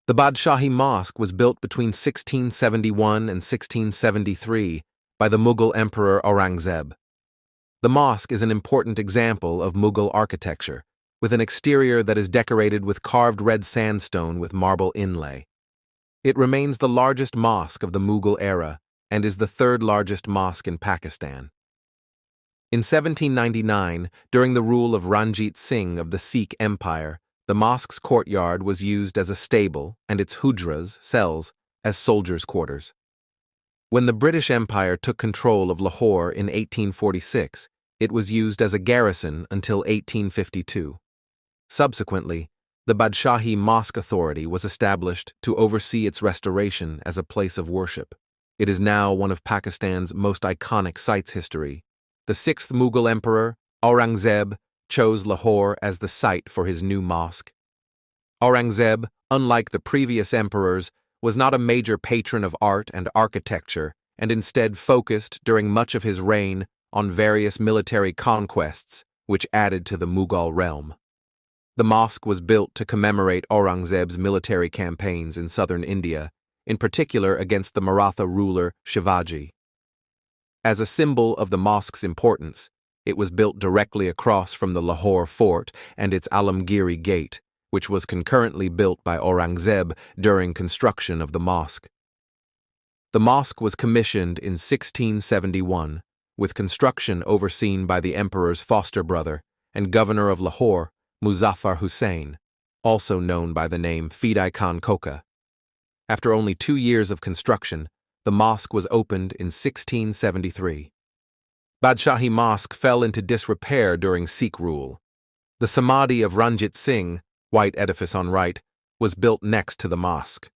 The Badshahi Mosque was built between 1671 and 1673 by the Mughal Emperor Aurangzeb. The mosque is an important example of Mughal architecture, with an exterior that is decorated with carved red sandstone with marble inlay. It remains the largest mosque of the Mughal era and is the third largest mosque in Pakistan. In 1799, during the rule of Ranjit Singh of the Sikh Empire, the mosque's courtyard was used as a stable and its hujras, cells, as soldiers' quarters. When the British Empire took control of Lahore in 1846, it was used as a garrison until 1852. Subsequently, the Badshahi Mosque Authority was established to oversee its restoration as a place of worship. It is now one of Pakistan's most iconic sites. History. The sixth Mughal emperor, Aurangzeb, chose Lahore as the site for his new mosque. Aurangzeb, unlike the previous emperors, was not a major patron of art and architecture and instead focused during much of his reign on various military conquests, which added to the Mughal realm. The mosque was built to commemorate Aurangzeb's military campaigns in southern India, in particular against the Maratha ruler Shivaji. As a symbol of the mosque's importance, it was built directly across from the Lahore fort and its Alamgiri gate, which was concurrently built by Aurangzeb during construction of the mosque. The mosque was commissioned in 1671, with construction overseen by the emperor's foster brother and governor of Lahore, Muzaffar Hussain, also known by the name Fidai Khan Koka. After only 2 years of construction, the mosque was opened in 1673. Badshahi Mosque fell into disrepair during Sikh rule. The Samadhi of Ranjit Singh, white edifice on right, was built next to the mosque.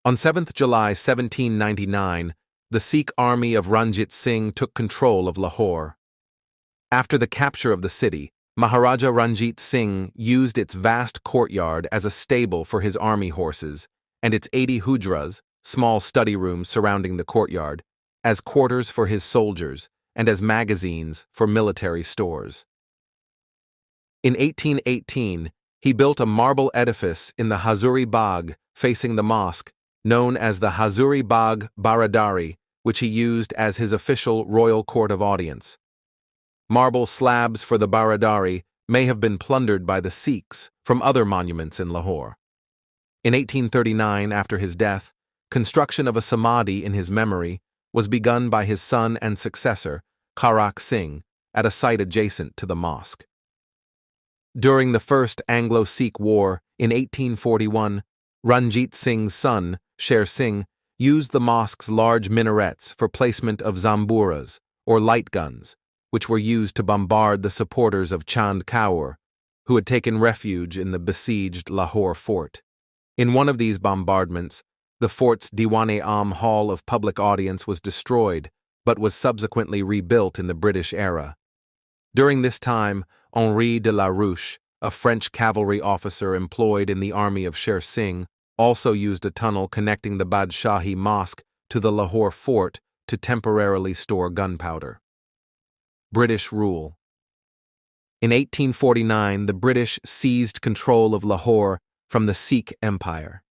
On 7th July 1799, the Sikh army of Ranjit Singh took control of Lahore. After the capture of the city, Maharaja Ranjit Singh used its vast courtyard as a stable for his army horses, and its 80 hujras, small study rooms surrounding the courtyard, as quarters for his soldiers and as magazines for military stores. In 1818, he built a marble edifice in the Hazurri Baag facing the mosque, known as the Hazurri Baag Baradari, which he used as his official royal court of audience. Marble slabs for the Baradari may have been plundered by the Sikhs from other monuments in Lahore. In 1839, after his death, construction of a samadhi in his memory was begun by his son and successor, Karak Singh, at a site adjacent to the mosque. During the First Anglo-Sikh War in 1841, Ranjit Singh's son, Sher Singh, used the mosque's large minarets for placement of zamburas, or light guns, which were used to bombard the supporters of Chand Kaur, who had taken refuge in the besieged Lahore fort. In one of these bombardments, the fort's Diwan-e-Am Hall of Public Audience was destroyed, but was subsequently rebuilt in the British era. During this time, Henri de la Ruche, a French cavalry officer employed in the army of Sher Singh, also used a tunnel connecting the Badshahi Mosque to the Lahore fort to temporarily store gunpowder. British rule. In 1849, the British seized control of Lahore from the Sikh Empire.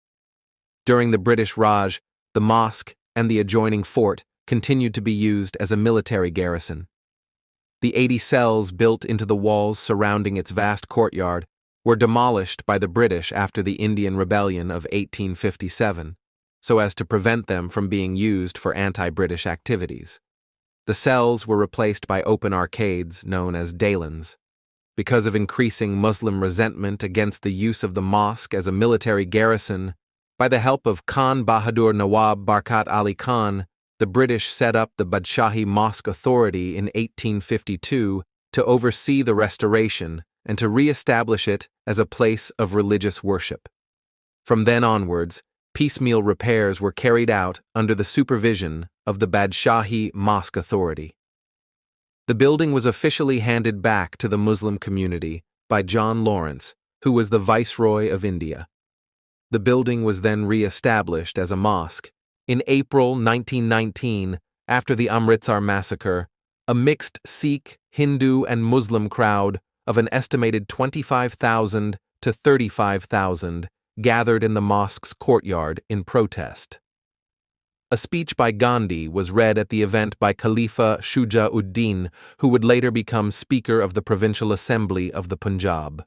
During the British Raj, the mosque and the adjoining fort continued to be used as a military garrison. The 80 cells built into the walls surrounding its vast courtyard were demolished by the British after the Indian Rebellion of 1857, so as to prevent them from being used for anti-British activities. The cells were replaced by open arcades known as dalans. Because of increasing Muslim resentment against the use of the mosque as a military garrison, by the help of Khan Bahadur Nawab Barkat Ali Khan, the British set up the Badshahi Mosque Authority in 1852 to oversee the restoration and to re-establish it as a place of religious worship. From then onwards, piecemeal repairs were carried out under the supervision of the Badshahi Mosque Authority. The building was officially handed back to the Muslim community by John Lawrence, who was the Viceroy of India. The building was then re-established as a mosque. In April 1919, after the Amritsar massacre, a mixed Sikh, Hindu, and Muslim crowd of an estimated 25,000 to 35,000 gathered in the mosque's courtyard in protest. A speech by Gandhi was read at the event by Khalifa Shuja-ud-Din, who would later become Speaker of the Provincial Assembly of the Punjab.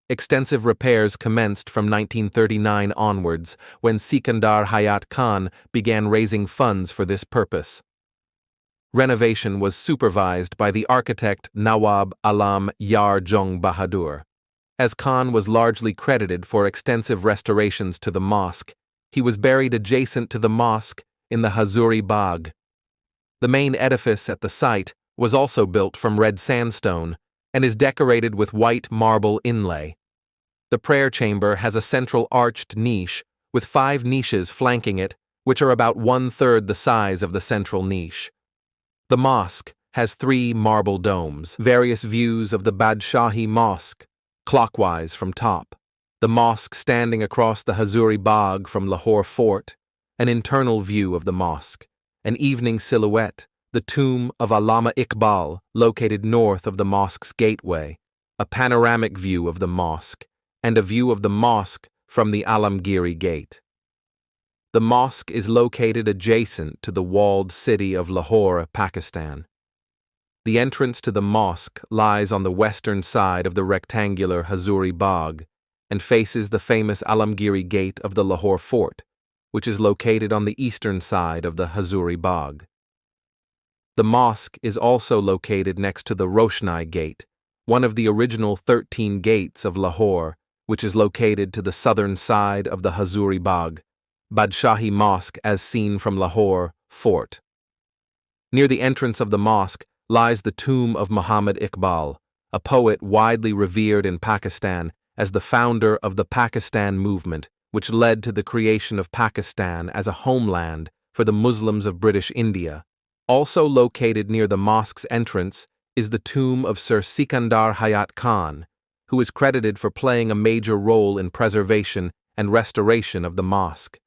Extensive repairs commenced from 1939 onwards, when Sikandar Hayat Khan began raising funds for this purpose. Renovation was supervised by the architect Nawab Alam Yar Jung Bahadur. As Khan was largely credited for extensive restorations to the mosque, he was buried adjacent to the mosque in the Hazurri Baag. The main edifice at the site was also built from red sandstone and is decorated with white marble inlay. The prayer chamber has a central arched niche with 5 niches flanking it, which are about 1/3 the size of the central niche. The mosque has 3 marble domes, various views of the Badshahi Mosque, clockwise from top, the mosque standing across the Hazurri Baag from Lahore Fort, an internal view of the mosque, an evening silhouette, the tomb of Allama Iqbal located north of the mosque's gateway, a panoramic view of the mosque, and a view of the mosque from the Alamgiri Gate. The mosque is located adjacent to the walled city of Lahore, Pakistan. The entrance to the mosque lies on the western side of the rectangular Hazurri Baag and faces the famous Alamgiri Gate of the Lahore Fort, which is located on the eastern side of the Hazurri Baag. The mosque is also located next to the Roshnai Gate, one of the original 13 gates of Lahore, which is located to the southern side of the Hazurri Baag, Badshahi Mosque as seen from Lahore Fort. Near the entrance of the mosque lies the tomb of Muhammad Iqbal, a poet widely revered in Pakistan as the founder of the Pakistan movement, which led to the creation of Pakistan as a homeland for the Muslims of British India. Also located near the mosque's entrance is the tomb of Sir Sikandar Hayat Khan, who is credited for playing a major role in preservation and restoration of the mosque.